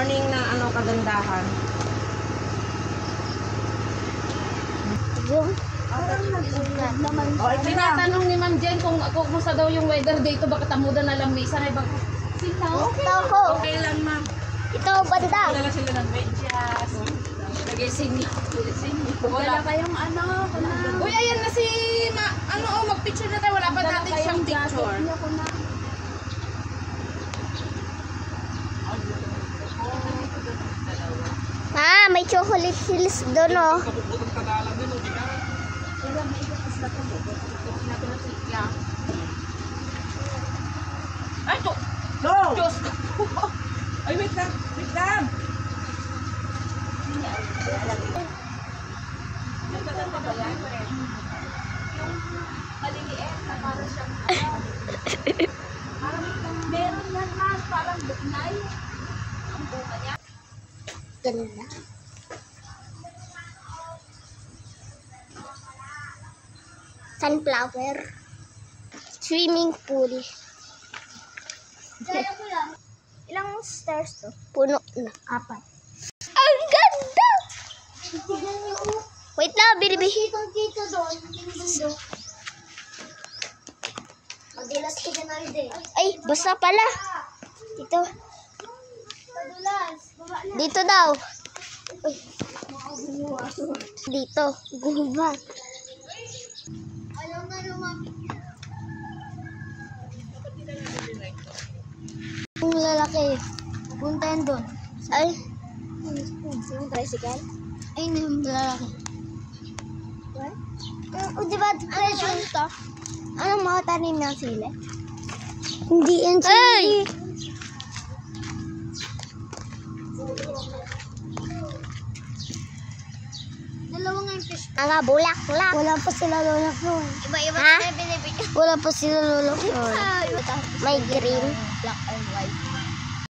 Morning na ano kagandahan. Yung Tinatanong ni Ma'am Jen kung kumusta daw yung weather dito, bakit amuda na lamesa na ibang sinaw. okay lang, ma'am. Ito banda. Wala sila ng medyas. Lagay sini. Wala kayong ano. Uy, ayan na si mag-picture na tayo. Wala ba natin siyang picture? May chocolate hills doon, oh. Ay, to! No! Diyos! Ay, wait lang! Wait lang! Maliliit na parang siyang meron yan, mas parang buknay. Ang buka niya. Ganda. Sunflower. Swimming pool. Ilang stairs to? Puno na. 4. Ang ganda! Wait lang, binibi. Dito doon. Madilas ka na rin. Ay, basta pala. Dito. Dito daw. Uy. Dito. Guba. Yung lalaki. Punta yan doon. Ay. Yung tricycle? Ay, yung lalaki. What? Diba, treasure ito? Anong mga tanim ng sili? Hindi yan sili. Ay! Dalawang yung fish. Mga bulaklak. Wala pa sila lulak nun. Iba-iba na binibigyan. Wala pa sila lulak nun. May green. Black and white.